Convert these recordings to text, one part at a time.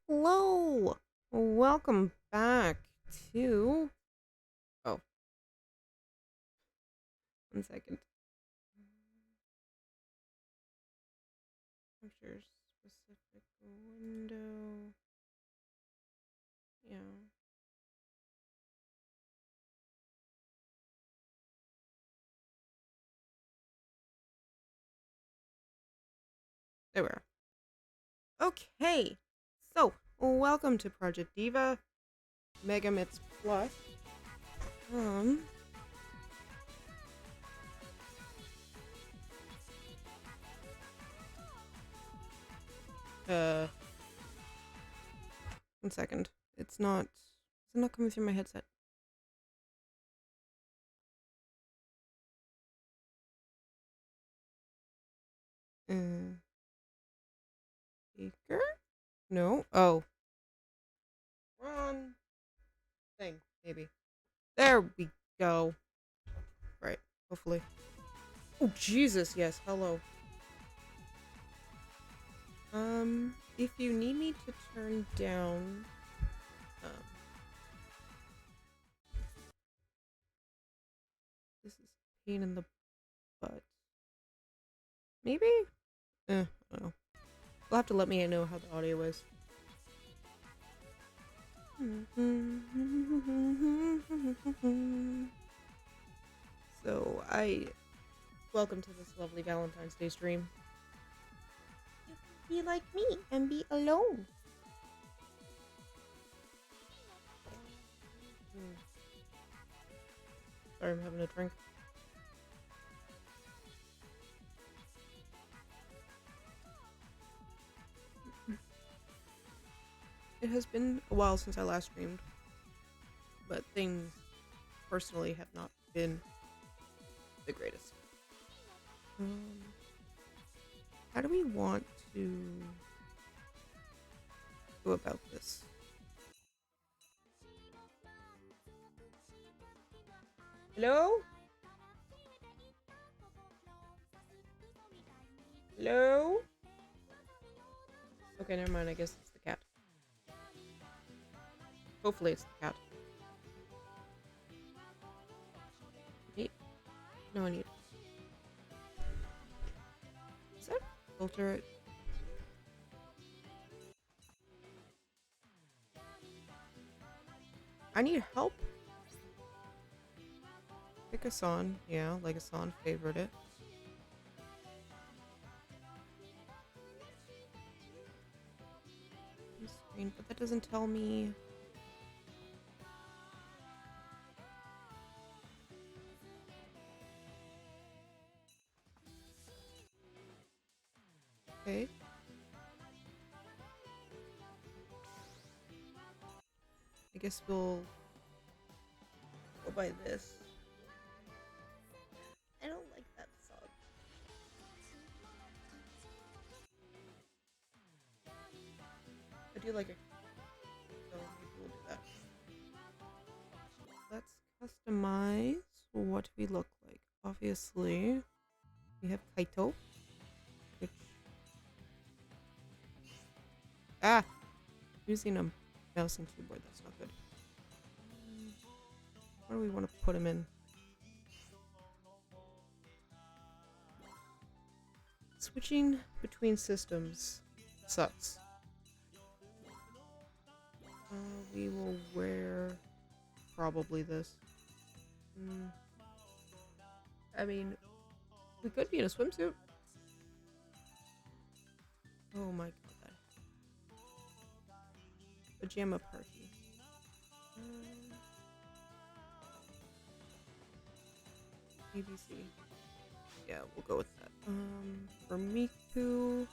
Hello! Welcome back to... Oh, 1 second. Capture specific window. Yeah. There we are. Okay, so welcome to Project Diva Megamits Plus. Um, uh, 1 second. Is it not coming through my headset? Speaker? No? Oh. Wrong thing, maybe. There we go. Right, hopefully. Oh, Jesus, yes, hello. If you need me to turn down, um, this is a pain in the butt. Maybe? I don't know. You'll have to let me know how the audio is. So, welcome to this lovely Valentine's Day stream. You can be like me and be alone. Sorry, I'm having a drink. It has been a while since I last streamed, but things personally have not been the greatest. How do we want to go about this? Hello? Hello? Okay, never mind. I guess it's the cat. Hopefully it's the cat. Wait. No, I need... Is that filter it? I need help. Pick a song. Yeah, like a song. Favorite it. Screen, but that doesn't tell me... Okay. I guess we'll go by this. I don't like that song. I do like it. So maybe we'll do that. Let's customize what we look like. Obviously, we have Kaito, which... Ah! Using a mouse and keyboard, that's not good. What do we want to put him in? Switching between systems sucks. We will wear probably this. I mean, we could be in a swimsuit. Oh my god. Pajama party. ABC. Yeah, we'll go with that. For Miku...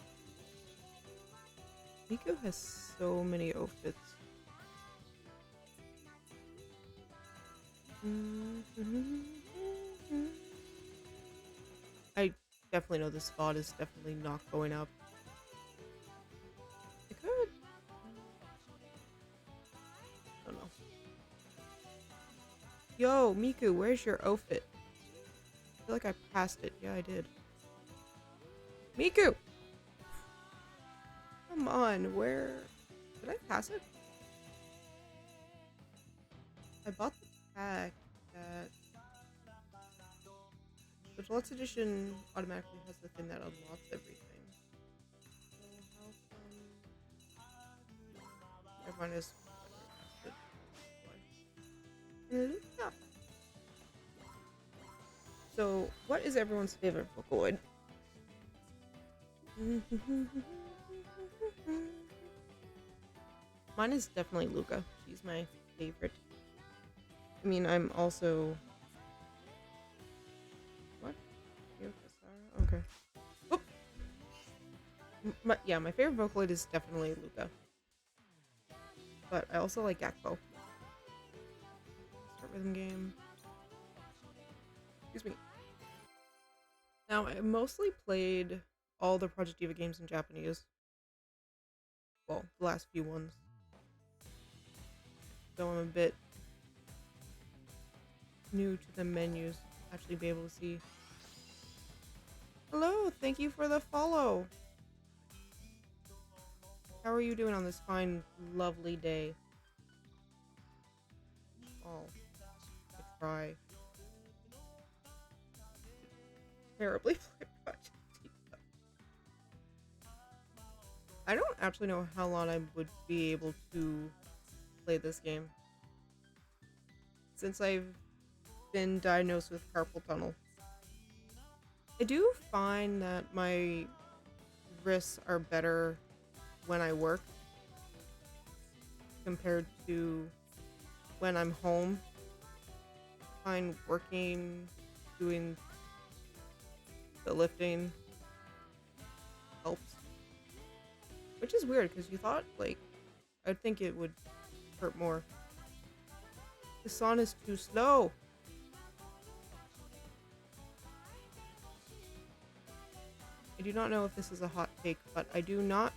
Miku has so many outfits. I definitely know this spot is definitely not going up. It could. I don't know. Yo, Miku, where's your outfit? I feel like I passed it. Yeah, I did. Miku! Come on, where Did I pass it? I bought the pack that the Deluxe Edition automatically has the thing that unlocks everything. So how come everyone is yeah. So what is everyone's favorite Vocaloid? Mine is definitely Luca. She's my favorite. I mean, I'm also... What? Okay. Oh! Yeah, my favorite Vocaloid is definitely Luca. But I also like Gakpo. Start rhythm game. Excuse me. Now, I mostly played all the Project Diva games in Japanese. Well, the last few ones. So I'm a bit new to the menus. Actually be able to see. Hello, thank you for the follow. How are you doing on this fine, lovely day? Oh, I try. Terribly play Project Diva. I don't actually know how long I would be able to play this game. Since I've been diagnosed with carpal tunnel. I do find that my wrists are better when I work compared to when I'm home. I find working, doing the lifting helps. Which is weird because you thought, like, I'd think it would hurt more. The song is too slow. I do not know if this is a hot take, but I do not...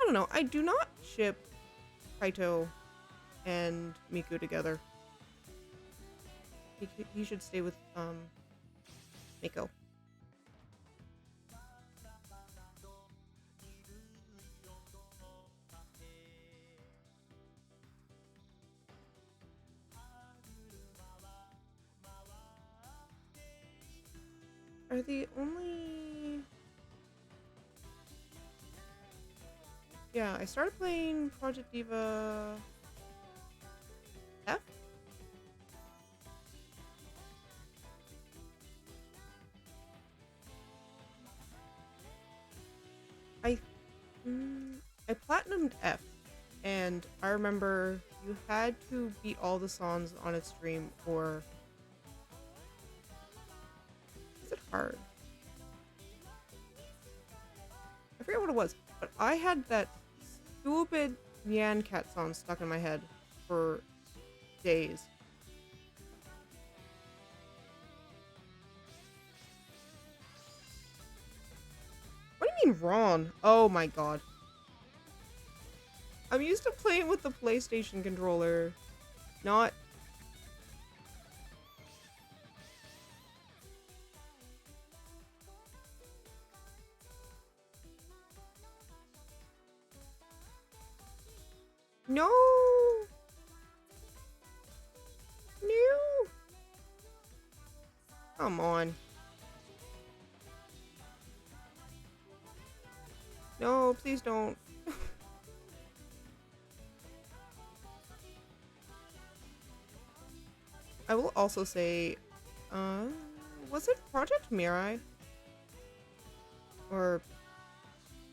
I don't know. I do not ship Kaito and Miku together. He should stay with, Miko. Are the only... Yeah, I started playing Project Diva F. I I platinumed F, and I remember you had to beat all the songs on its stream, or is it hard? I forget what it was, but I had that stupid Nyan Cat song stuck in my head for days. What do you mean wrong? Oh my god. I'm used to playing with the PlayStation controller, not... No! No! Come on. No, please don't. I will also say, was it Project Mirai? Or,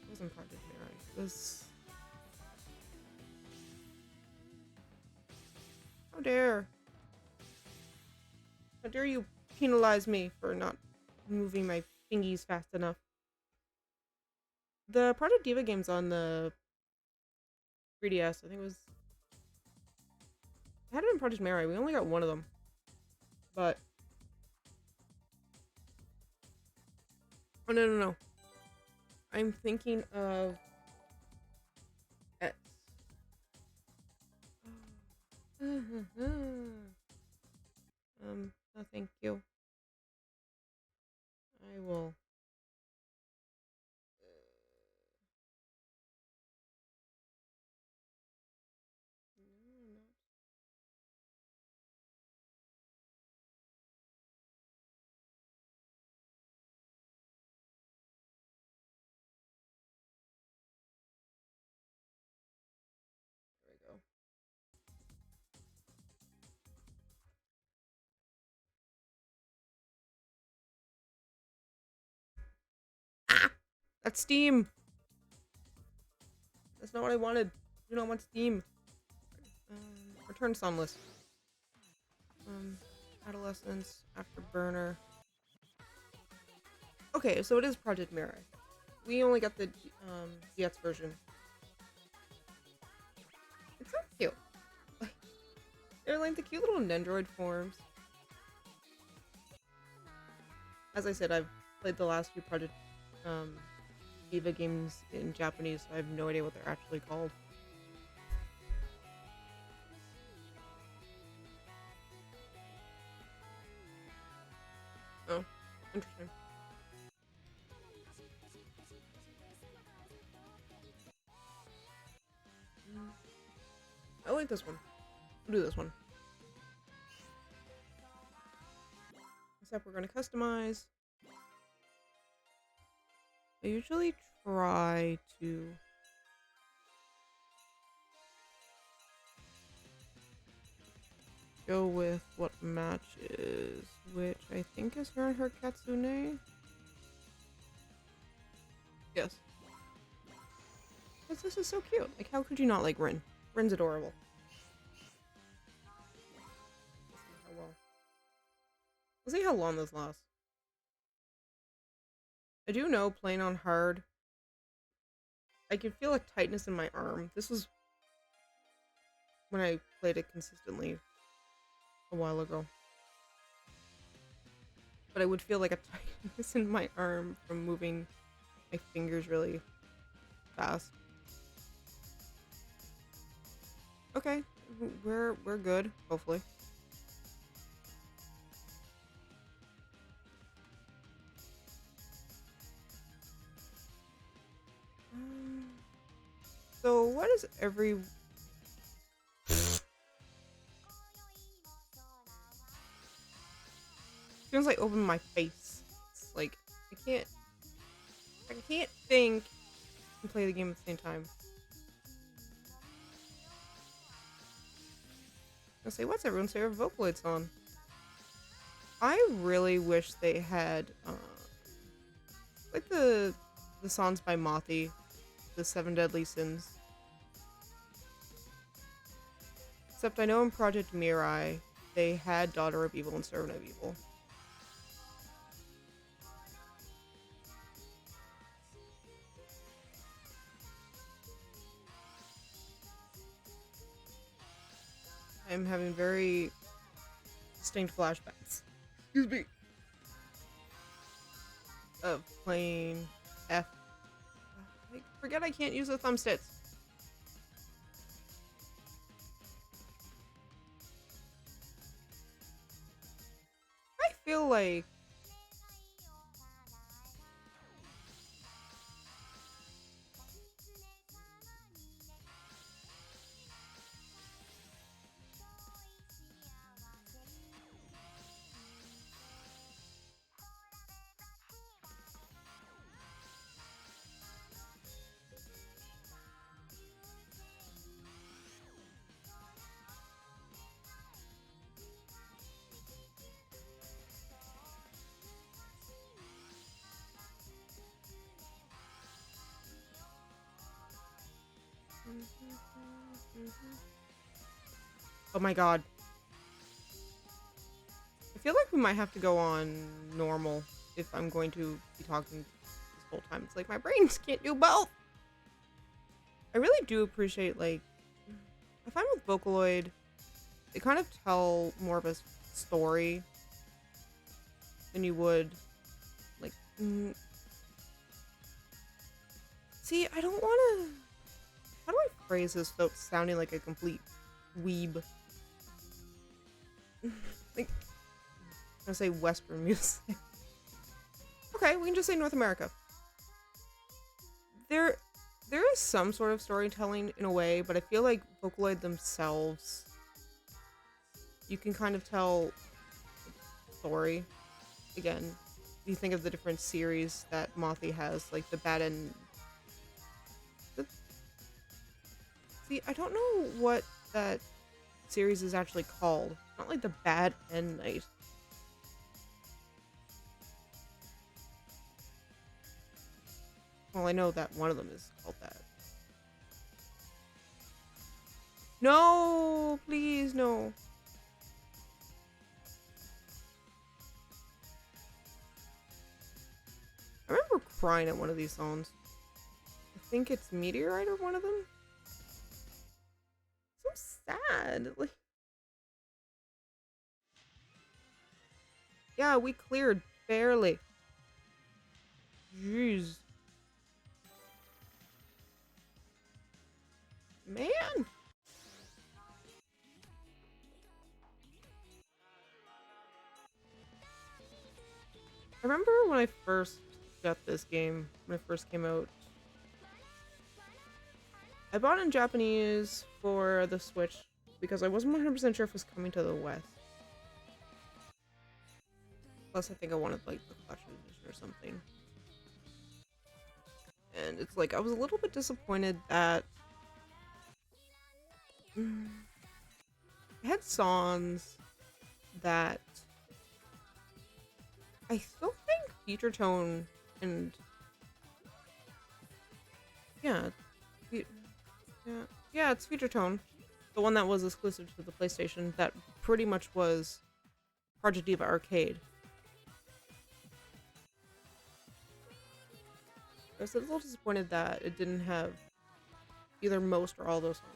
it wasn't Project Mirai. It was... How dare. How dare you penalize me for not moving my fingies fast enough. The Project Diva games on the 3DS, I think it was... I had it in Project Mirai. We only got one of them. But... Oh, no, no, no. I'm thinking of... X. No thank you. I will... That's Steam. That's not what I wanted. I do not want Steam. Return Sunless. Adolescence, Afterburner. Okay, so it is Project Mirai. We only got the GX version. It's so cute. Like, they're like the cute little Nendroid forms. As I said, I've played the last few Project Diva games in Japanese, so I have no idea what they're actually called. Oh, interesting. I like this one. We'll do this one. Except we're going to customize. I usually try to go with what matches, which I think is her and her Katsune. Yes. Because this is so cute. Like, how could you not like Rin? Rin's adorable. Let's see how well. Let's see how long this lasts. I do know playing on hard, I can feel a tightness in my arm. This was when I played it consistently a while ago. But I would feel like a tightness in my arm from moving my fingers really fast. Okay, we're good, hopefully. So what is every... Feels like open my face. It's like I can't think and play the game at the same time. I'll say, what's everyone's favorite Vocaloid song? I really wish they had like the songs by MonoChii, the 7 Deadly Sins. Except I know in Project Mirai they had Daughter of Evil and Servant of Evil. I'm having very distinct flashbacks. Excuse me. Of playing F. I forget I can't use the thumbsticks. I feel like oh my god. I feel like we might have to go on normal if I'm going to be talking this whole time. It's like my brains can't do both. I really do appreciate, like, I find with Vocaloid, they kind of tell more of a story than you would, like, see, I don't want to, how do I phrase this without sounding like a complete weeb? Like, I'm gonna say Western music. Okay, we can just say North America. There is some sort of storytelling in a way, but I feel like Vocaloid themselves, you can kind of tell the story. Again, you think of the different series that MonoChii has, like the Bad and... See, I don't know what that series is actually called. Not like the Bad End Night. Well, I know that one of them is called that. No, please, no. I remember crying at one of these songs. I think it's Meteorite or one of them. So sad. Like, yeah, we cleared barely. Jeez. Man. I remember when I first got this game, when it first came out. I bought it in Japanese for the Switch because I wasn't 100% sure if it was coming to the West. Plus, I think I wanted, like, the collection edition or something. And it's like, I was a little bit disappointed that it had songs that I still think Feature Tone and yeah, yeah, it's Feature Tone, the one that was exclusive to the PlayStation. That pretty much was Project Diva Arcade. I was a little disappointed that it didn't have either most or all those songs.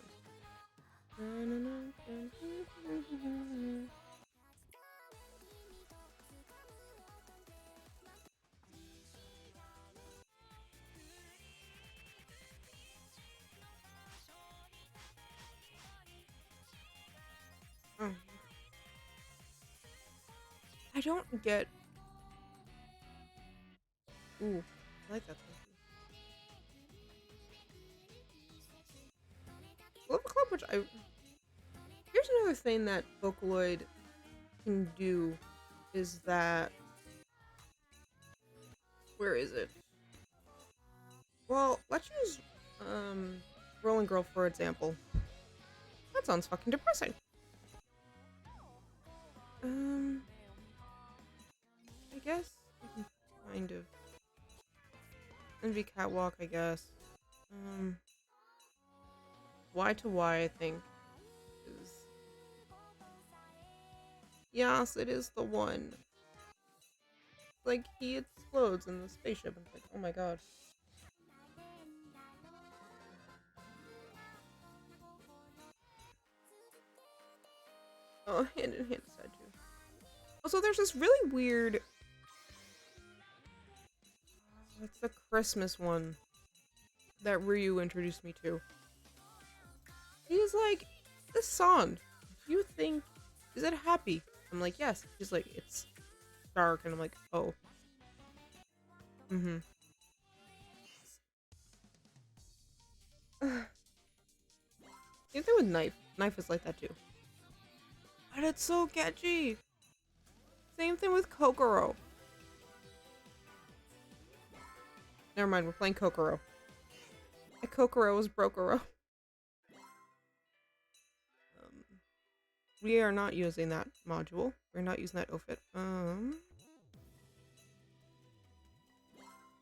Oh. I don't get. Ooh, I like that song. Love Club, which I. Here's another thing that Vocaloid can do is that. Where is it? Well, let's use Rolling Girl for example. That sounds fucking depressing. I guess I can kind of Envy Catwalk, I guess. Y to Y, I think, is... Yes, it is the one. Like, he explodes in the spaceship, and it's like, oh my god. Oh, Hand in Hand is sad too. Also, there's this really weird... It's the Christmas one that Ryu introduced me to. He's like, this song, do you think, is it happy? I'm like, yes. He's like, it's dark, and I'm like, oh. Mm-hmm. Same thing with Knife. Knife is like that too. But it's so catchy. Same thing with Kokoro. Never mind, we're playing Kokoro. And Kokoro is Brokoro. We are not using that module. We're not using that outfit.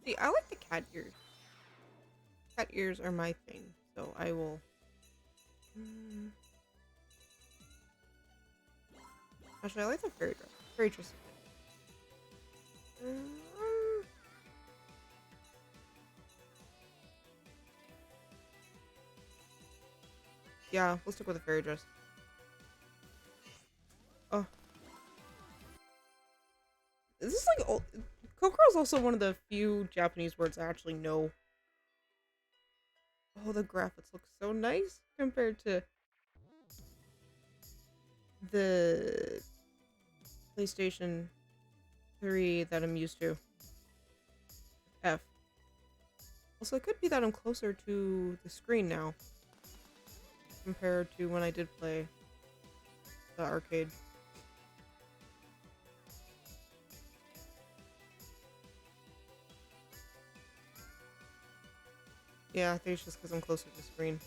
See, I like the cat ears. Cat ears are my thing, so I will... Actually, I like the fairy dress. Fairy dress is good. Yeah, we'll stick with the fairy dress. Oh. This is like old. Kokoro is also one of the few Japanese words I actually know. Oh, the graphics look so nice compared to the PlayStation 3 that I'm used to. F. Also, it could be that I'm closer to the screen now compared to when I did play the arcade. Yeah, I think it's just because I'm closer to the screen.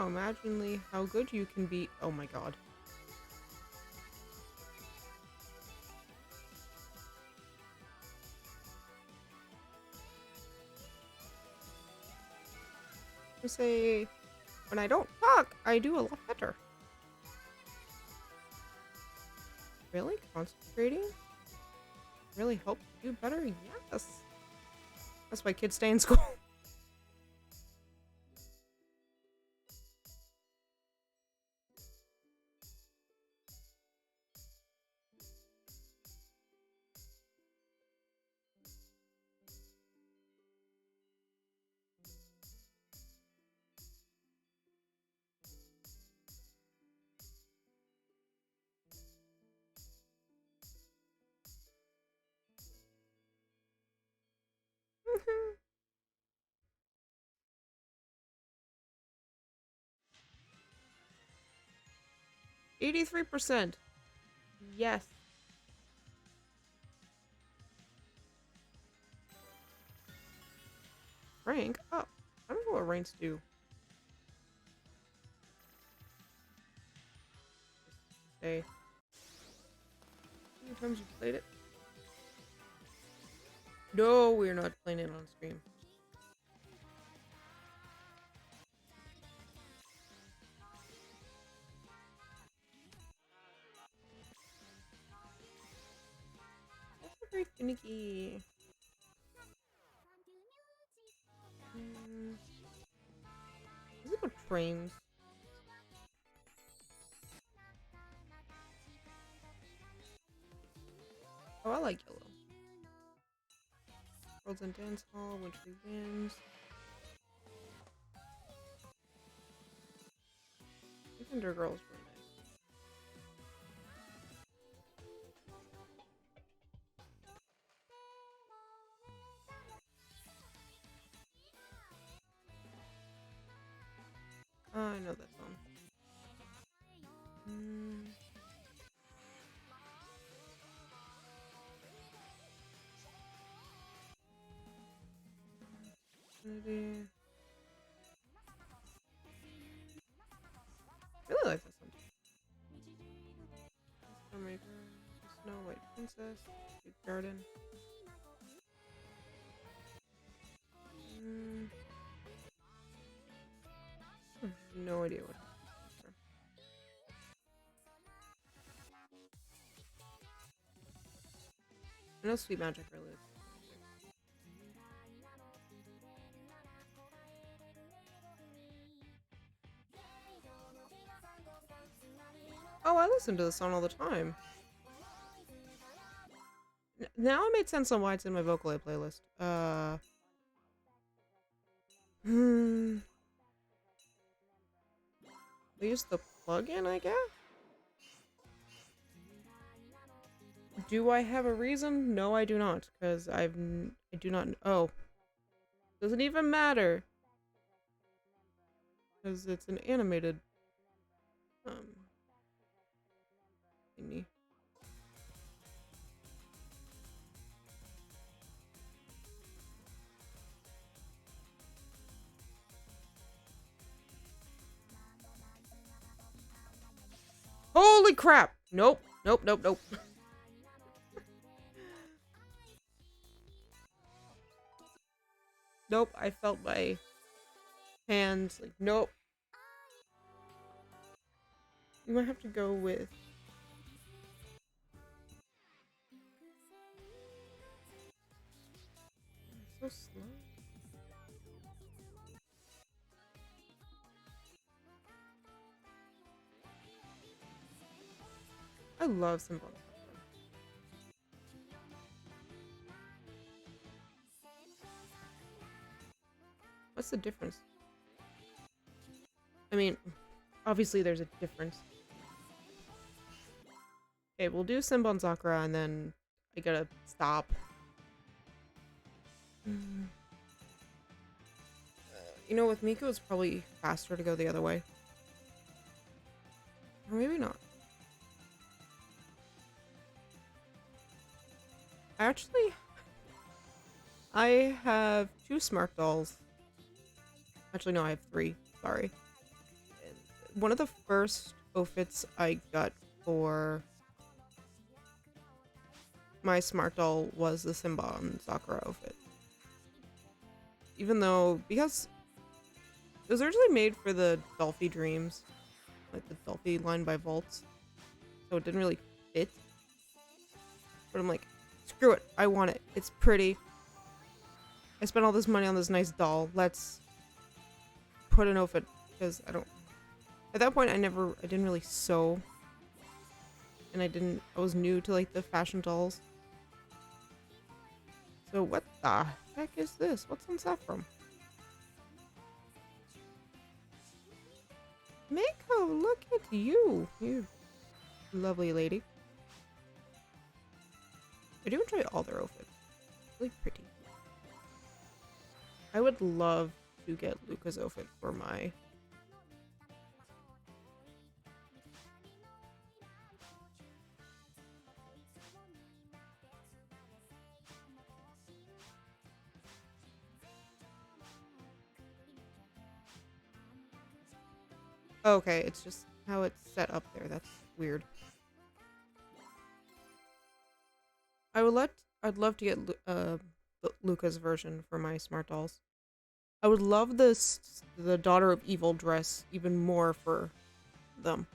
Wow, imaginely how good you can be. Oh my god. I say, when I don't talk, I do a lot better. Really? Concentrating? Really helps you do better? Yes. That's why kids stay in school. Mhm. 83%. Yes. Rank up. I don't know what ranks do. Say, how many times you played it? No, we're not playing it on stream. That's very finicky. Let's go trains. Oh, I like yellow. Worlds and Dance Hall, Winter Games. Weekender Girls were nice. I know that song. Really like this one. Snowmaker, Snow White Princess, Big Garden. No idea what. I know Sweet Magic really is. Oh, I listen to this song all the time. Now it made sense on why it's in my Vocaloid playlist. We use the plugin, I guess? Do I have a reason? No, I do not, because I do not. Oh, doesn't even matter, because it's an animated thingy. Holy crap! Nope, nope, nope, nope. Nope, I felt my hands like, nope. You might have to go with. So slow. I love Symbol. What's the difference? I mean, obviously there's a difference. Okay, we'll do Simbon Sakura and then I gotta stop. You know, with Miko, it's probably faster to go the other way. Or maybe not. Actually, I have 2 Smart dolls. Actually, no, I have 3. Sorry. one of the first outfits I got for my smart doll was the Simba and Sakura outfit. Even though, because it was originally made for the Dolphy Dreams, like the Dolphy line by Vaults, so it didn't really fit. But I'm like, screw it, I want it. It's pretty. I spent all this money on this nice doll. Let's put an outfit, because I don't. At that point, I didn't really sew, and I was new to like the fashion dolls. So what the heck is this? What's on Saffron? Mako, look at you, you lovely lady. I do enjoy all their outfits. Really pretty. I would love to get Luca's outfit for my... Okay, it's just how it's set up there. That's weird. I'd love to get Luca's version for my smart dolls. I would love the Daughter of Evil dress even more for them.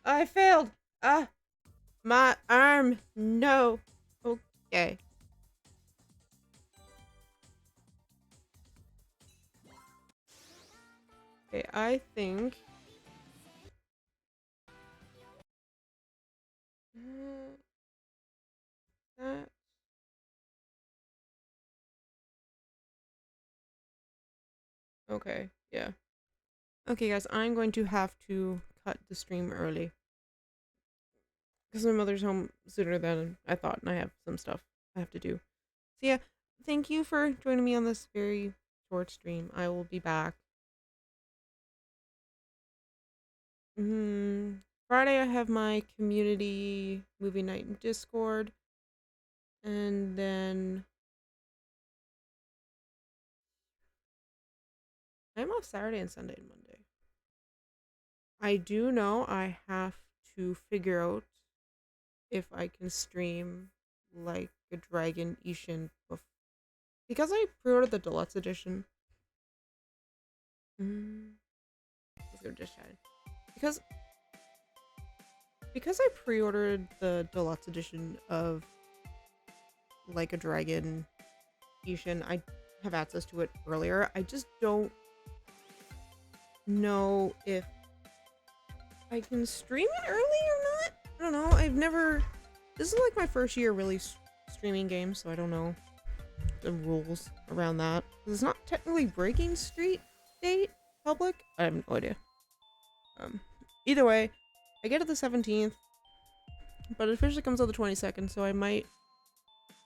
I failed. Ah, my arm. No. Okay. Okay, I think... that... Okay, yeah. Okay, guys, I'm going to have to cut the stream early. Because my mother's home sooner than I thought, and I have some stuff I have to do. So yeah, thank you for joining me on this very short stream. I will be back. Friday I have my community movie night in Discord. And then I'm off Saturday and Sunday and Monday. I do know I have to figure out if I can stream like a Dragon Ishin because I pre-ordered the deluxe edition. Let's go just chat. Because I pre-ordered the deluxe edition of Like a Dragon Ishin, I have access to it earlier. I just don't know if I can stream it early or not. I don't know. I've never. This is like my first year really streaming games, so I don't know the rules around that. It's not technically breaking street date public. I have no idea. Either way, I get it the 17th, but it officially comes out the 22nd, so I'm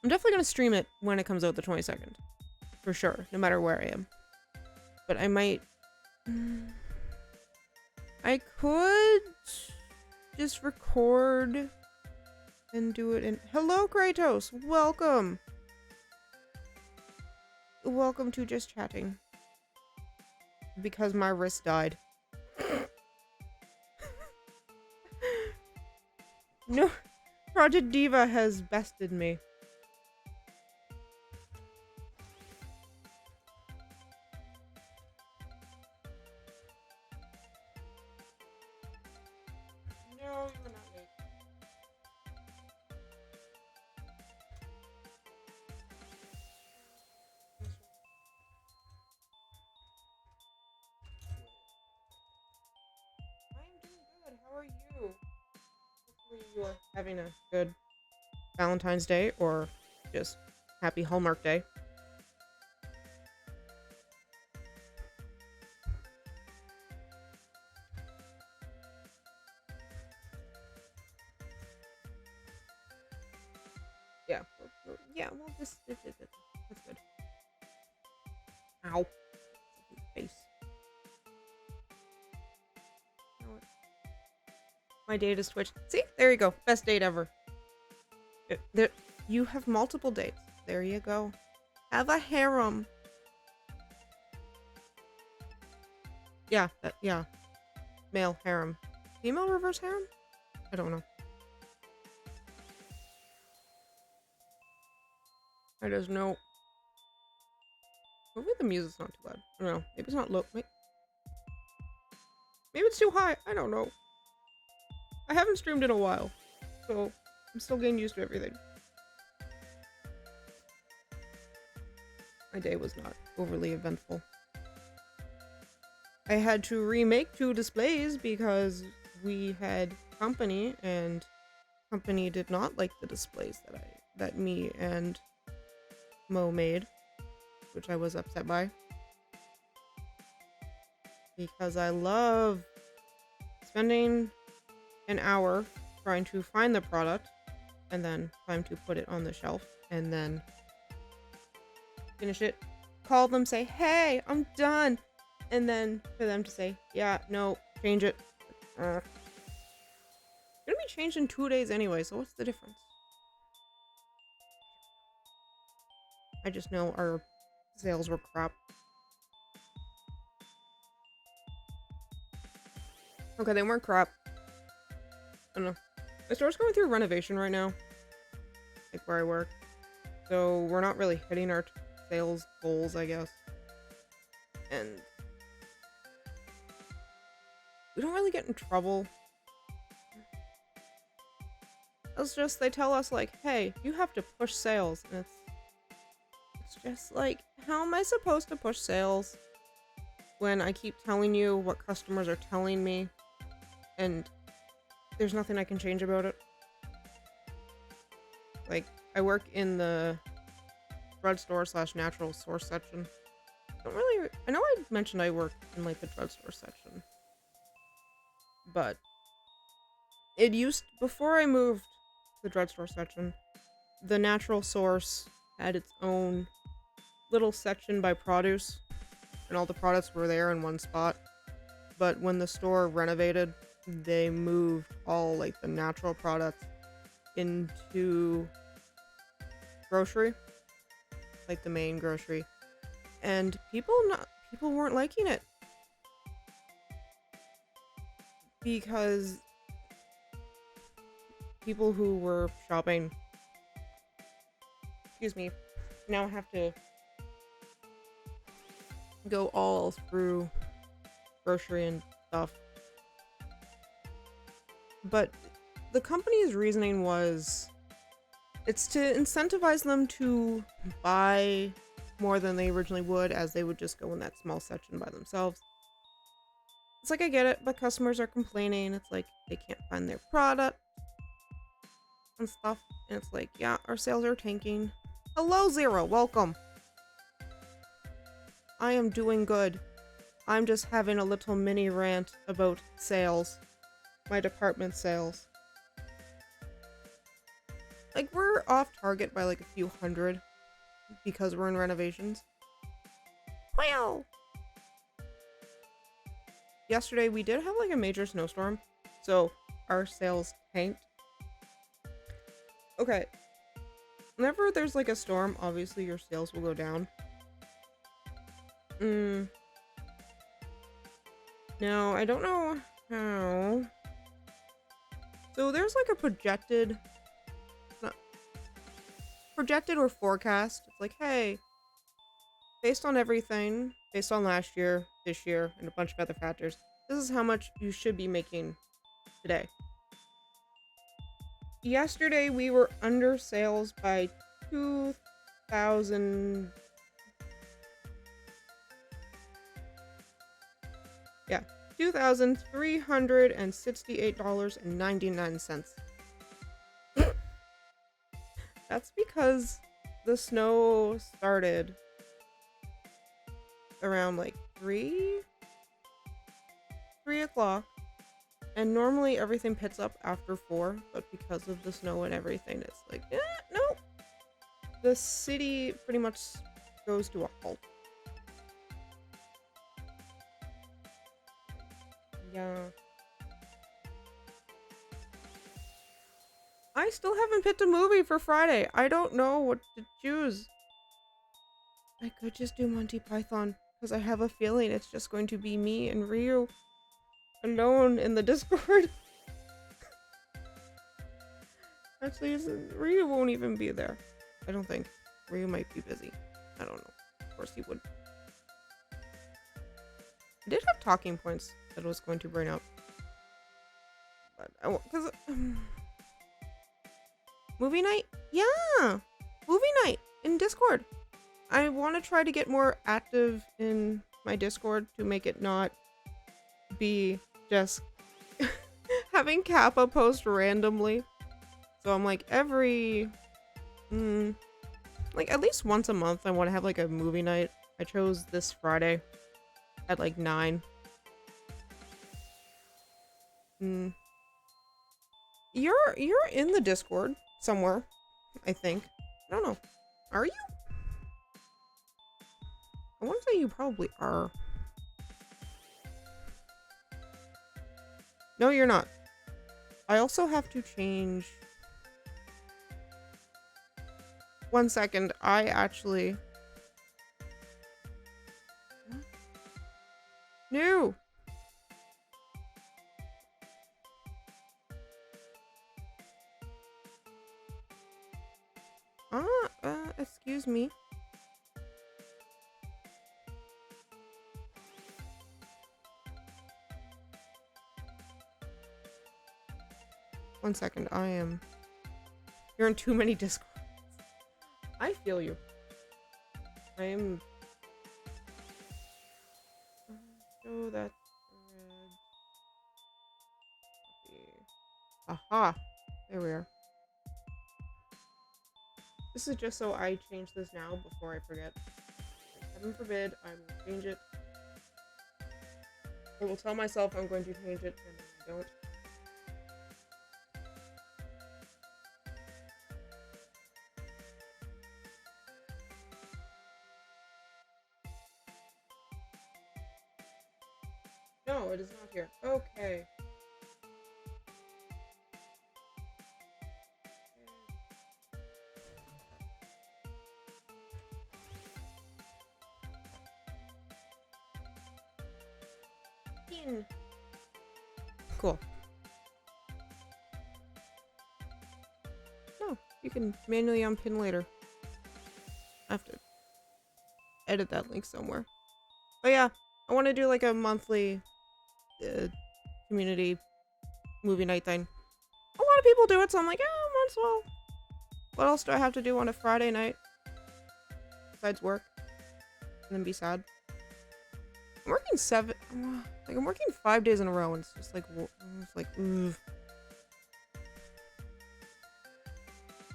definitely gonna stream it when it comes out the 22nd. For sure, no matter where I am. But I might... I could just record and do it in... Hello, Kratos! Welcome! Welcome to Just Chatting. Because my wrist died. No, Project Diva has bested me. No, you're not late. I'm doing good. How are you? Hopefully you are having a good Valentine's Day or just happy Hallmark Day. Yeah, well, that's good. Ow. Face. My date is Twitch. See? There you go. Best date ever. You have multiple dates. There you go. Have a harem. Yeah, yeah. Male harem. Female reverse harem? I don't know. I just know. Hopefully the music's not too loud. I don't know. Maybe it's not low. Maybe it's too high. I don't know. I haven't streamed in a while, so I'm still getting used to everything. My day was not overly eventful. I had to remake 2 displays because we had company, and company did not like the displays that me and Mo made, which I was upset by. Because I love spending an hour trying to find the product and then time to put it on the shelf and then finish it, call them, say, hey, I'm done, and then for them to say, yeah, no, change it. It's gonna be changed in 2 days anyway, so what's the difference? I just know our sales were crap. Okay, they weren't crap. I don't know. My store's going through renovation right now, like where I work, so we're not really hitting our sales goals, I guess. And we don't really get in trouble. It's just they tell us like, hey, you have to push sales, and it's just like, how am I supposed to push sales when I keep telling you what customers are telling me and there's nothing I can change about it? Like, I work in the drugstore / natural source section. I know I mentioned I work in like the drugstore section, but before I moved to the drugstore section, the natural source had its own little section by produce, and all the products were there in one spot. But when the store renovated, they moved all like the natural products into grocery, like the main grocery, and people weren't liking it because people who were shopping excuse me, now have to go all through grocery and stuff. But the company's reasoning was it's to incentivize them to buy more than they originally would, as they would just go in that small section by themselves. It's like, I get it, but customers are complaining. It's like they can't find their product and stuff. And it's like, yeah, our sales are tanking. Hello, Zero. Welcome. I am doing good. I'm just having a little mini rant about sales. My department sales. Like, we're off target by like a few hundred because we're in renovations. Well, yesterday we did have like a major snowstorm, so our sales tanked. Okay, whenever there's like a storm, obviously your sales will go down. Now, I don't know how. So there's like a projected or forecast. It's like, hey, based on everything, based on last year, this year, and a bunch of other factors, this is how much you should be making today. Yesterday, we were under sales by 2,000. Yeah, $2,368.99. That's because the snow started around like 3 o'clock, and normally everything picks up after 4, but because of the snow and everything, it's like, nope. The city pretty much goes to a halt. Yeah. I still haven't picked a movie for Friday. I don't know what to choose. I could just do Monty Python, because I have a feeling it's just going to be me and Ryu alone in the Discord. Actually, Ryu won't even be there. I don't think. Ryu might be busy. I don't know. Of course he would. I did have talking points that I was going to bring up. But I won't, because... movie night? Yeah! Movie night in Discord. I want to try to get more active in my Discord to make it not be just having Kappa post randomly. So I'm like, every... like at least once a month I want to have like a movie night. I chose this Friday at like 9. You're in the Discord somewhere, I think. I don't know. Are you? I want to say you probably are. No, you're not. I also have to change... One second, I actually... No! Excuse me. One second, you're in too many Discords. I feel you. I am... Oh, that's red. Aha! There we are. This is just so I change this now before I forget. Heaven forbid, I will change it. I will tell myself I'm going to change it, and then I don't. No, it is not here. Okay. Pin. Cool. No, you can manually unpin later. edit that link somewhere. But yeah, I want to do like a monthly community movie night thing. A lot of people do it, so I'm like, oh, might as well. What else do I have to do on a Friday night besides work and then be sad? I'm working I'm working 5 days in a row, and it's just like, ugh.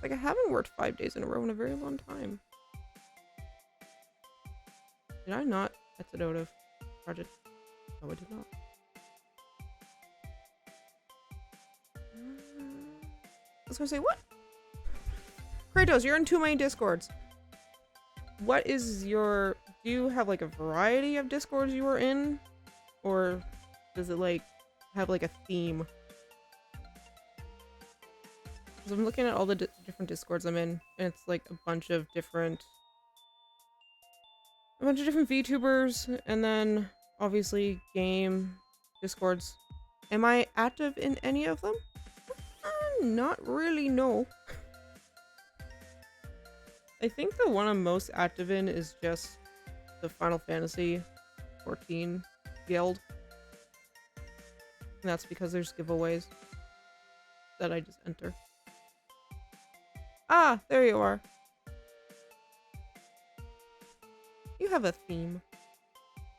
Like, I haven't worked 5 days in a row in a very long time. Did I not exit out of Project? No, I did not. I was gonna say, what? Kratos, you're in too many Discords. What is your... Do you have, like, a variety of Discords you are in? Or does it, like, have, like, a theme? Because I'm looking at all the different Discords I'm in, and it's, like, a bunch of different VTubers, and then, obviously, game Discords. Am I active in any of them? Not really, no. I think the one I'm most active in is just the Final Fantasy 14 guild. And that's because there's giveaways that I just enter. Ah, there you are. You have a theme.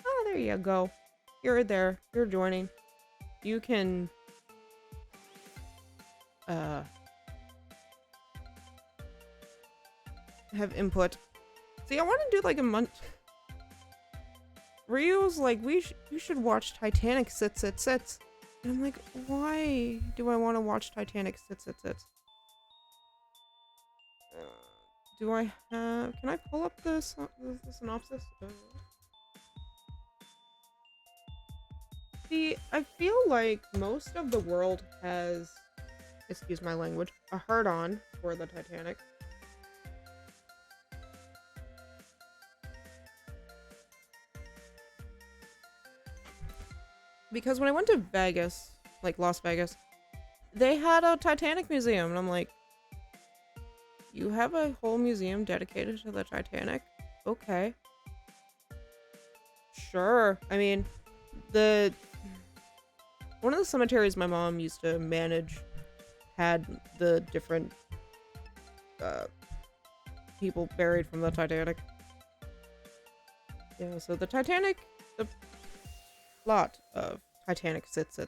Ah, there you go. You're there. You're joining. You can have input. See, I want to do like a month. Ryu's like, you should watch Titanic sit. And I'm like, why do I want to watch Titanic sit? Do I have... Can I pull up the synopsis? See, I feel like most of the world has, excuse my language, a hard-on for the Titanic. Because when I went to Vegas, like Las Vegas, they had a Titanic museum, and I'm like, you have a whole museum dedicated to the Titanic? Okay. Sure. I mean, one of the cemeteries my mom used to manage had the different people buried from the Titanic. Yeah, so the Titanic, the plot of Titanic sits.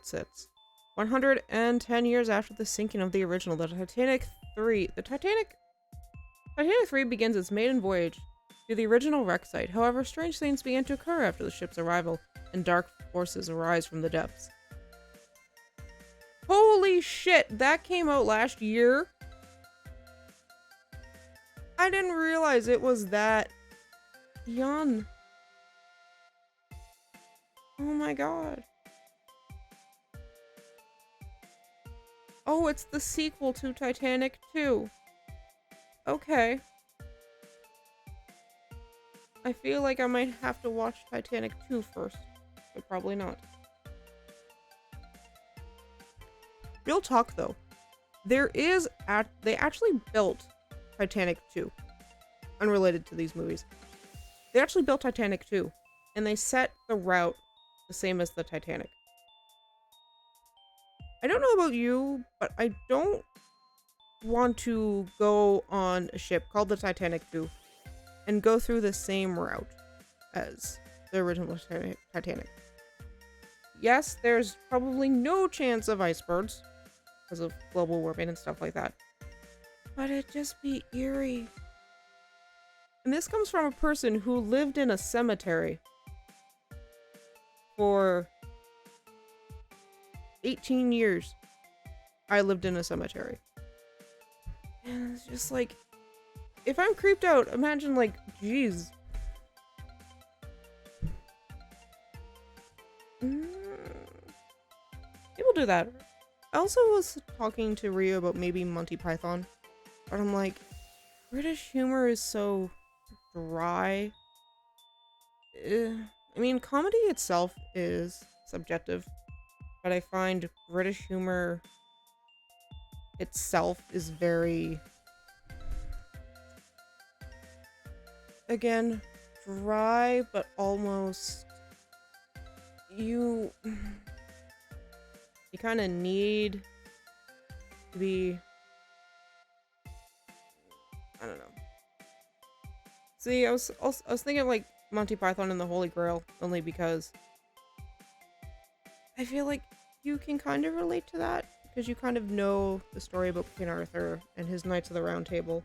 110 years after the sinking of the original, the Titanic 3 begins its maiden voyage to the original wreck site. However, strange things began to occur after the ship's arrival, and dark forces arise from the depths. Holy shit, that came out last year? I didn't realize it was that young. Oh my god. Oh, it's the sequel to Titanic 2. Okay. I feel like I might have to watch Titanic 2 first, but probably not. Real talk though, they actually built Titanic 2. Unrelated to these movies. They actually built Titanic 2, and they set the route the same as the Titanic. I don't know about you, but I don't want to go on a ship called the Titanic 2 and go through the same route as the original Titanic. Yes, there's probably no chance of icebergs because of global warming and stuff like that, but it'd just be eerie. And this comes from a person who lived in a cemetery for 18 years. I lived in a cemetery. And it's just like, if I'm creeped out, imagine like, geez. People do that. I also was talking to Rio about maybe Monty Python, but I'm like, British humor is so dry. I mean, comedy itself is subjective, but I find British humor itself is very, again, dry, but almost you kind of need to be, I don't know. See, I was thinking of like Monty Python and the Holy Grail only because I feel like you can kind of relate to that because you kind of know the story about King Arthur and his Knights of the Round Table.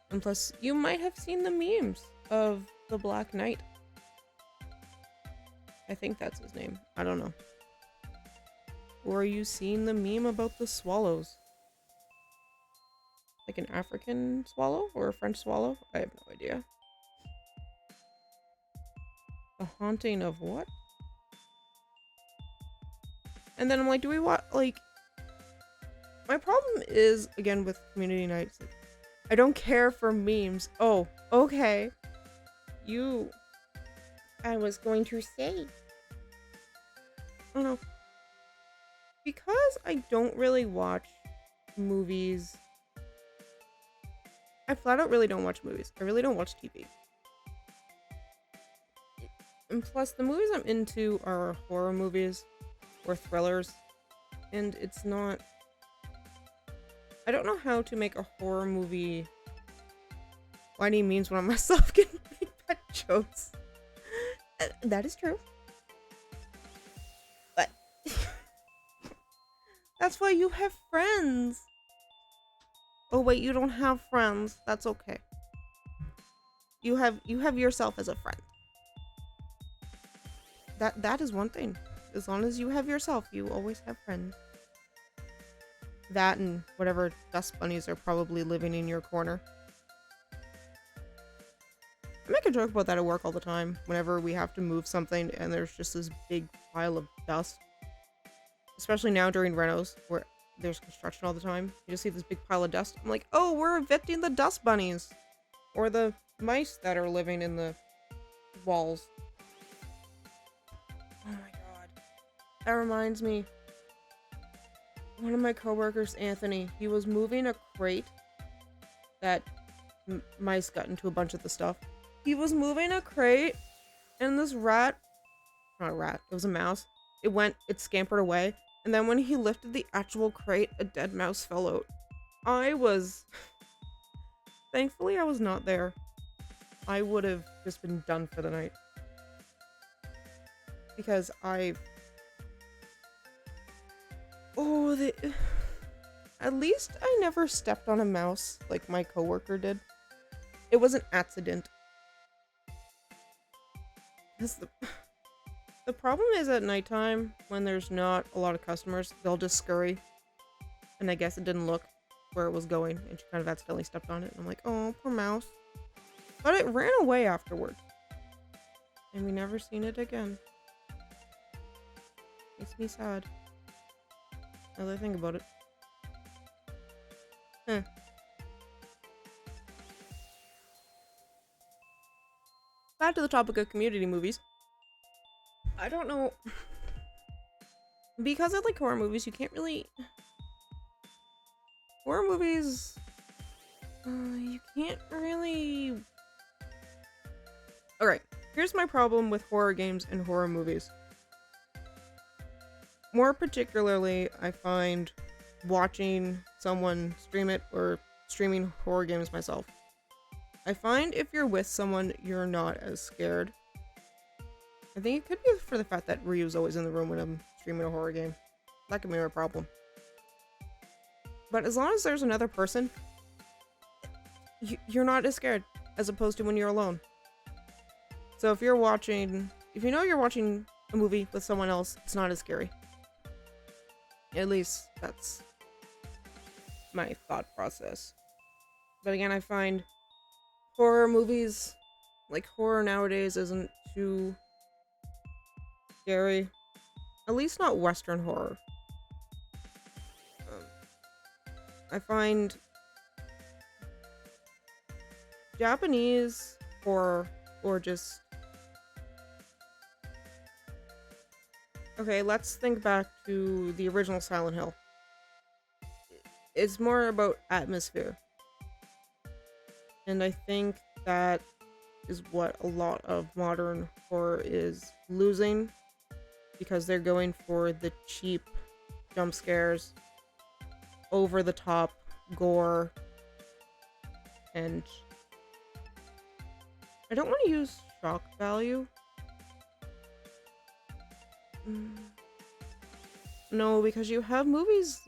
And plus, you might have seen the memes of the Black Knight. I think that's his name. I don't know. Or you seen the meme about the swallows? Like an African swallow or a French swallow? I have no idea. The haunting of what? And then I'm like, do we want, like... My problem is, again, with community nights, like, I don't care for memes. Oh, okay. I was going to say. Oh no. Because I don't really watch movies. I flat out really don't watch movies. I really don't watch TV. And plus, the movies I'm into are horror movies or thrillers. And it's not... I don't know how to make a horror movie by any means when I myself can make bad jokes. That is true. But that's why you have friends. Oh wait, you don't have friends. That's okay. You have yourself as a friend. That is one thing. As long as you have yourself, you always have friends. That and whatever dust bunnies are probably living in your corner. I make a joke about that at work all the time. Whenever we have to move something and there's just this big pile of dust. Especially now during renos, where there's construction all the time. You just see this big pile of dust. I'm like, oh, we're evicting the dust bunnies. Or the mice that are living in the walls. Oh my god. That reminds me. One of my coworkers, Anthony, he was moving a crate that mice got into a bunch of the stuff. He was moving a crate and this rat, not a rat, it was a mouse. It scampered away. And then when he lifted the actual crate, a dead mouse fell out. Thankfully I was not there. I would have just been done for the night. Because at least I never stepped on a mouse like my coworker did. It was an accident. Because the problem is at nighttime, when there's not a lot of customers, they'll just scurry. And I guess it didn't look where it was going, and she kind of accidentally stepped on it. And I'm like, oh, poor mouse. But it ran away afterward. And we never seen it again. Makes me sad. Now that I think about it. Huh. Back to the topic of community movies. I don't know. Because I like horror movies, you can't really... Horror movies... you can't really... Alright, here's my problem with horror games and horror movies. More particularly, I find watching someone stream it or streaming horror games myself. I find if you're with someone, you're not as scared. I think it could be for the fact that Ryu's always in the room when I'm streaming a horror game. That could be a problem. But as long as there's another person, you're not as scared as opposed to when you're alone. So if you know you're watching a movie with someone else, it's not as scary. At least that's my thought process. But again, I find horror movies, like horror nowadays, isn't too scary. At least not Western horror. I find Japanese horror, or just... Okay, let's think back to the original Silent Hill. It's more about atmosphere. And I think that is what a lot of modern horror is losing, because they're going for the cheap jump scares, over the top gore, and I don't want to use shock value. No, because you have movies.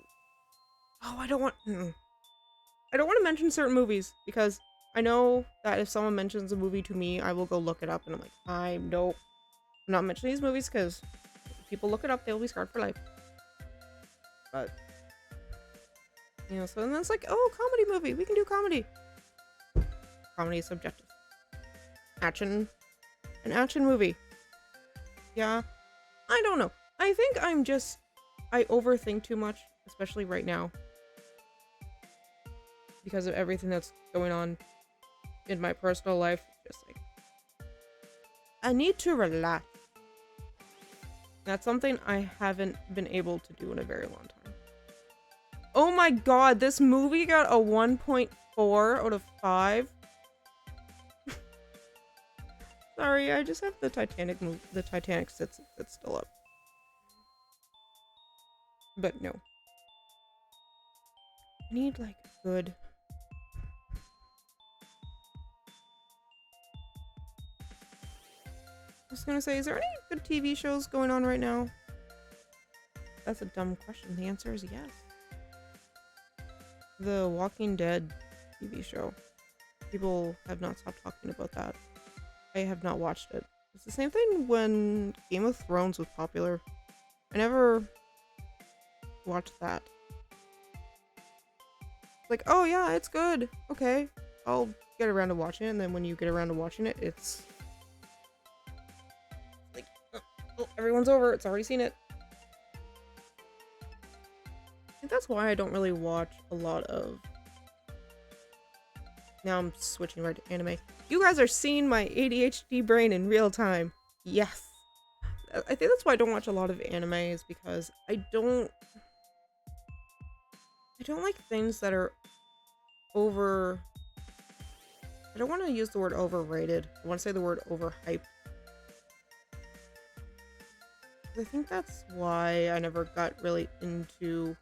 Oh, I don't want to mention certain movies, because I know that if someone mentions a movie to me, I will go look it up, and I'm like, nope. I'm not mentioning these movies, because if people look it up, they'll be scarred for life. But, you know, so then it's like, oh, comedy movie, we can do comedy. Comedy is subjective. An action movie. Yeah, I don't know. I think I overthink too much, especially right now, because of everything that's going on in my personal life. Just like, I need to relax. That's something I haven't been able to do in a very long time. Oh my god, this movie got a 1.4 out of 5. Sorry, I just have the Titanic sits still up. But no. I need like good. I was gonna say, is there any good TV shows going on right now? That's a dumb question. The answer is yes. The Walking Dead TV show. People have not stopped talking about that. I have not watched it. It's the same thing when Game of Thrones was popular. I never watched that. Like, oh yeah, it's good. Okay, I'll get around to watching it, and then when you get around to watching it, it's like, oh, everyone's over. It's already seen it. I think that's why I don't really watch a lot of... Now I'm switching right to anime. You guys are seeing my ADHD brain in real time. Yes. I think that's why I don't watch a lot of anime, is because I don't like things that are over... I don't want to use the word overrated. I want to say the word overhyped. I think that's why I never got really into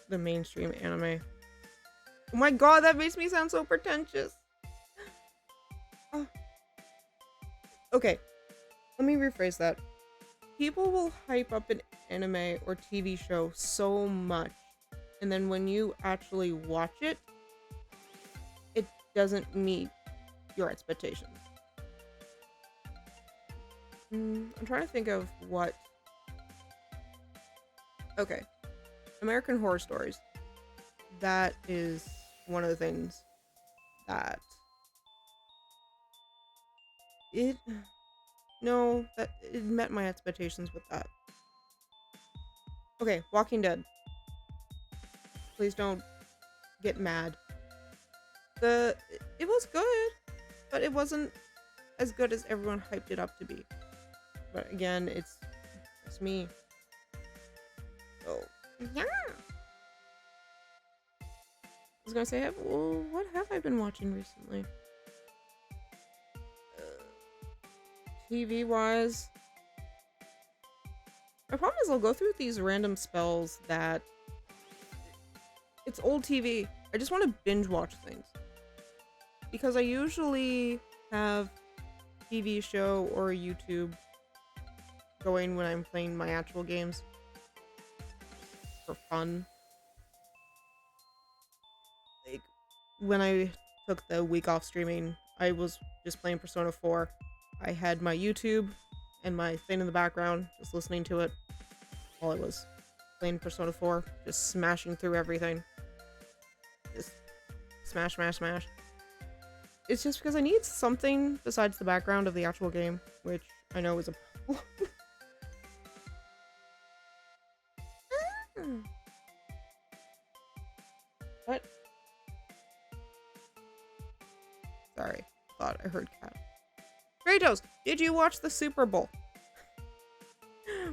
the mainstream anime. Oh my god, that makes me sound so pretentious. Oh. Okay, let me rephrase that. People will hype up an anime or TV show so much, and then when you actually watch it, it doesn't meet your expectations. I'm trying to think of what... Okay. American Horror Stories. That is one of the things that... It met my expectations with that. Okay, Walking Dead. Please don't get mad. It was good, but it wasn't as good as everyone hyped it up to be. But again, it's me. So, yeah. I was gonna say, well, what have I been watching recently? TV-wise, my problem is I'll go through these random spells that it's old TV. I just want to binge watch things, because I usually have TV show or YouTube going when I'm playing my actual games for fun. Like, when I took the week off streaming, I was just playing Persona 4. I had my YouTube and my thing in the background, just listening to it while I was playing Persona 4, just smashing through everything. Just smash, smash, smash. It's just because I need something besides the background of the actual game, which I know is a problem. What? Sorry, thought I heard cat. Kratos, did you watch the Super Bowl?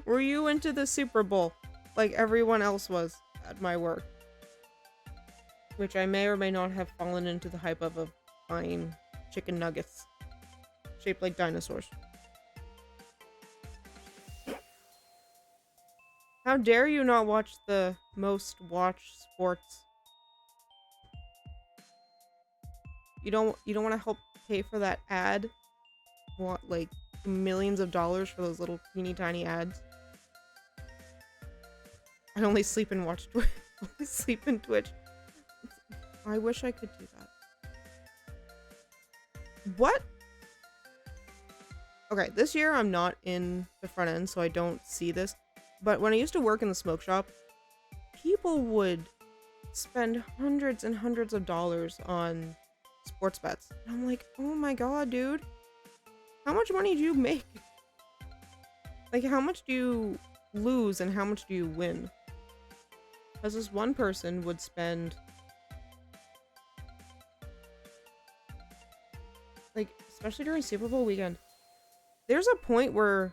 Were you into the Super Bowl like everyone else was at my work? Which I may or may not have fallen into the hype of a fine chicken nuggets shaped like dinosaurs. How dare you not watch the most watched sports? You don't want to help pay for that ad? Want like millions of dollars for those little teeny tiny ads? I only sleep and watch Twitch. Only sleep in Twitch. I wish I could do that. What? Okay, this year I'm not in the front end, so I don't see this. But when I used to work in the smoke shop, people would spend hundreds and hundreds of dollars on sports bets. And I'm like, oh my god, dude. How much money do you make? Like, how much do you lose and how much do you win? Because this one person would spend... like, especially during Super Bowl weekend, there's a point where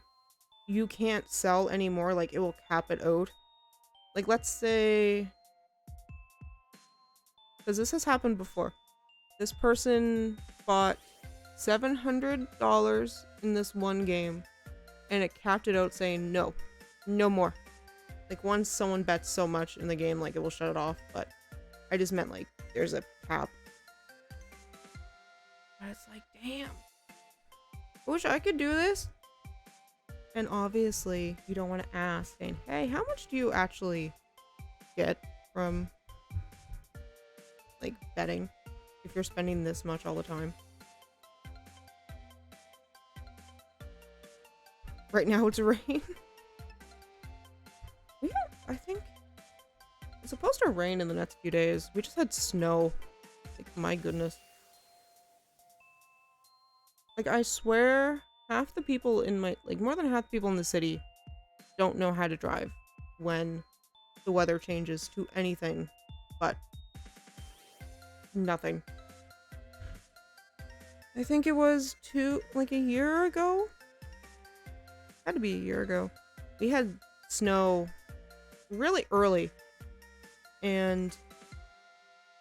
you can't sell anymore, like it will cap it out. Like, let's say, because this has happened before. This person bought $700 in this one game, and it capped it out saying no more. Like, once someone bets so much in the game, like, it will shut it off. But I just meant, like, there's a cap. But it's like, damn. I wish I could do this. And obviously, you don't want to ask, saying, hey, how much do you actually get from, like, betting if you're spending this much all the time? Right now, it's rain. I think it's supposed to rain in the next few days. We just had snow. Like, my goodness. Like, I swear, half the people in my, like, more than half the people in the city don't know how to drive when the weather changes to anything but nothing. I think it was a year ago? Had to be a year ago. We had snow really early, and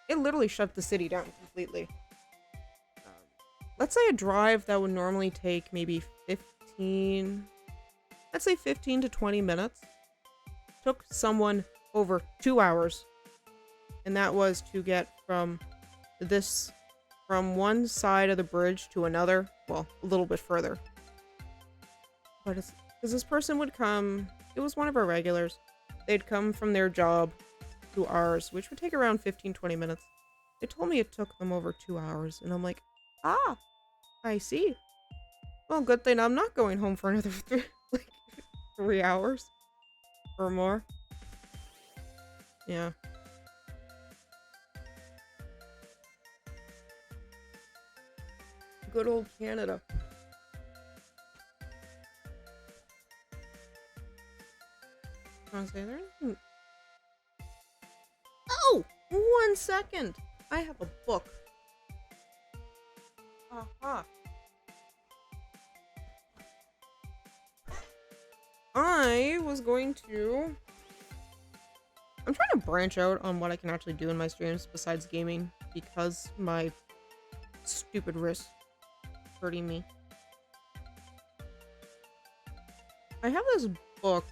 it literally shut the city down completely. Let's say a drive that would normally take maybe 15 to 20 minutes took someone over 2 hours. And that was to get from one side of the bridge to another, well, a little bit further. But it's because this person would come, it was one of our regulars. They'd come from their job to ours, which would take around 15-20 minutes. They told me it took them over 2 hours, and I'm like, ah, I see. Well, good thing I'm not going home for another 3 hours or more. Yeah. Good old Canada. I was saying there. Oh, 1 second. I have a book. Aha. I was going to... I'm trying to branch out on what I can actually do in my streams besides gaming, because my stupid wrist hurting me. I have this book.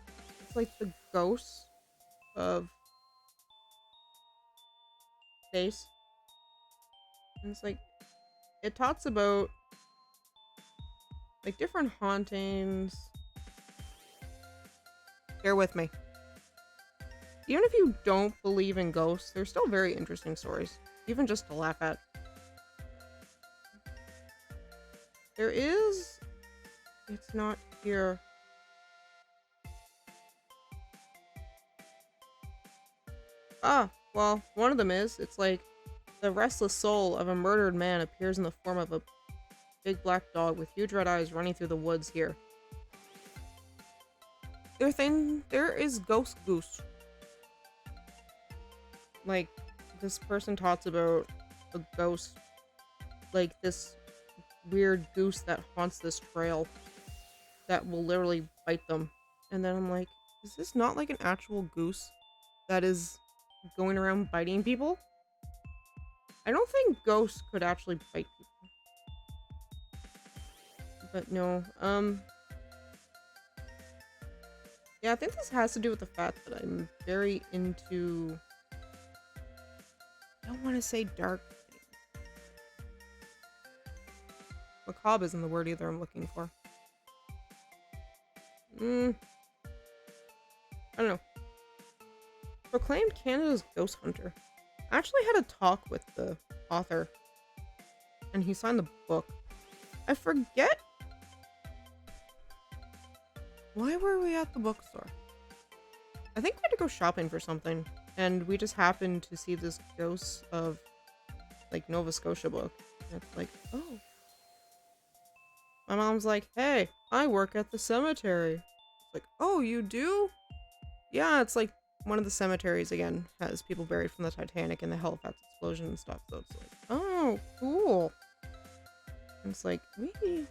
It's like the ghosts of space. And it's like, it talks about like different hauntings. Bear with me. Even if you don't believe in ghosts, they're still very interesting stories, even just to laugh at. There is... It's not here. Ah, well, one of them is. It's like, the restless soul of a murdered man appears in the form of a big black dog with huge red eyes running through the woods here. There is Ghost Goose. Like, this person talks about a ghost, like this weird goose that haunts this trail that will literally bite them. And then I'm like, is this not like an actual goose that is going around biting people? I don't think ghosts could actually bite people. But no, yeah, I think this has to do with the fact that I'm very into, I don't want to say dark things. Macabre isn't the word either I'm looking for. I don't know. Proclaimed Canada's ghost hunter. I actually had a talk with the author, and he signed the book. I forget. Why were we at the bookstore? I think we had to go shopping for something, and we just happened to see this Ghosts of, like, Nova Scotia book. And it's like, oh. My mom's like, hey, I work at the cemetery. It's like, oh, you do? Yeah, it's like one of the cemeteries, again, has people buried from the Titanic and the Halifax explosion and stuff, so it's like, oh, cool. And it's like, we...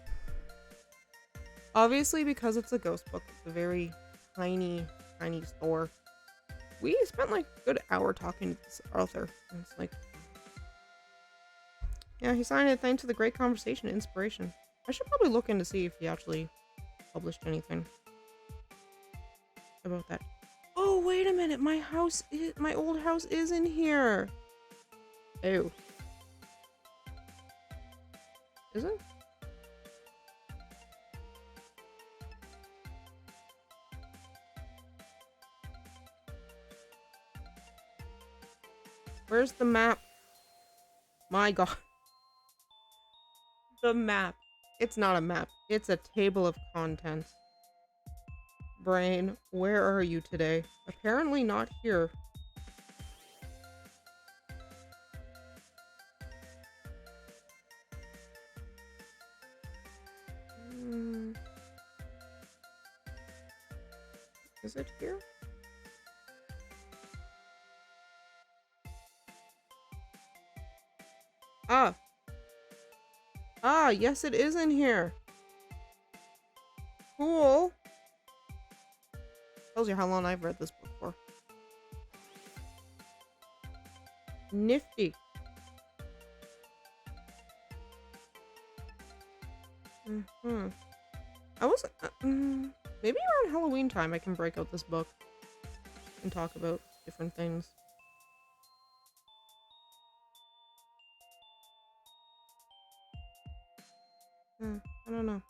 Obviously, because it's a ghost book, it's a very tiny store. We spent like a good hour talking to this author, and it's like, yeah, he signed it thanks to the great conversation and inspiration. I should probably look in to see if he actually published anything about that. Oh, wait a minute, my old house is in here. Ew. Is it? Where's the map? My god. The map. It's not a map. It's a table of contents. Brain, where are you today? Apparently not here. Is it here? Ah, yes, it is in here. Cool. Tells you how long I've read this book for. Nifty. I was maybe around Halloween time I can break out this book and talk about different things. I don't know.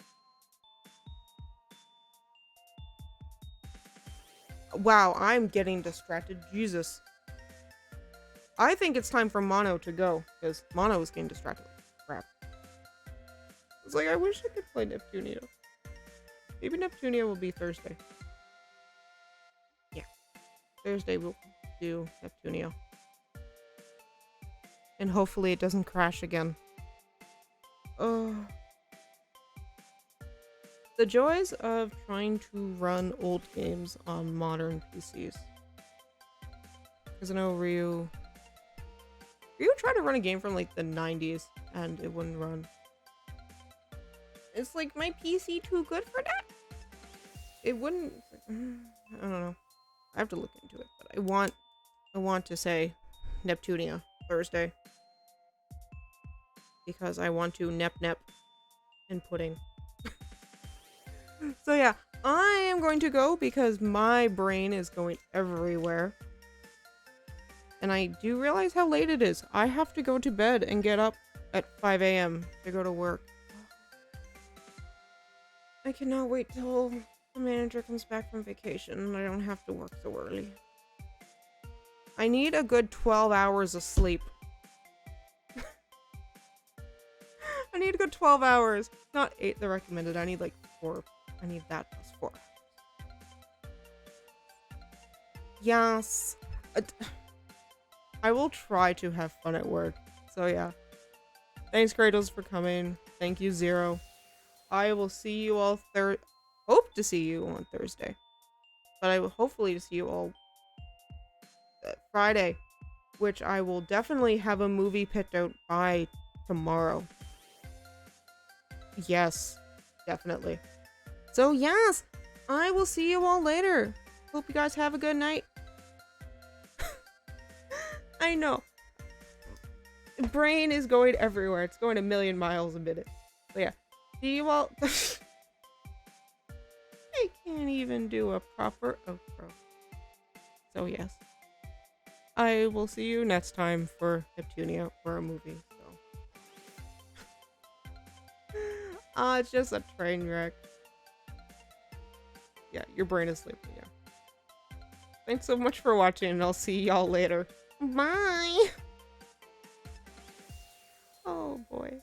Wow, I'm getting distracted. Jesus. I think it's time for Mono to go, because Mono is getting distracted. Crap. It's like, I wish I could play Neptunia. Maybe Neptunia will be Thursday. Yeah. Thursday we'll do Neptunia. And hopefully it doesn't crash again. Oh. The joys of trying to run old games on modern PCs. Because I know Ryu tried to run a game from like the 90s and it wouldn't run. It's like, my PC too good for that? It wouldn't. I don't know. I have to look into it, but I want to say Neptunia Thursday. Because I want to nep and pudding. So yeah, I am going to go because my brain is going everywhere. And I do realize how late it is. I have to go to bed and get up at 5 a.m. to go to work. I cannot wait till the manager comes back from vacation and I don't have to work so early. I need a good 12 hours of sleep. I need a good 12 hours. Not 8, the recommended. I need like 4. I need that plus 4. Yes. I will try to have fun at work. So yeah. Thanks, Kratos, for coming. Thank you, Zero. I will see you all hope to see you on Thursday. But I will hopefully see you all Friday. Which I will definitely have a movie picked out by tomorrow. Yes. Definitely. So yes, I will see you all later. Hope you guys have a good night. I know. Brain is going everywhere. It's going a million miles a minute. So yeah. See you all. I can't even do a proper outro. So yes, I will see you next time for Neptunia or a movie. So, it's just a train wreck. Yeah, your brain is sleeping. Yeah. Thanks so much for watching, and I'll see y'all later. Bye. Oh boy.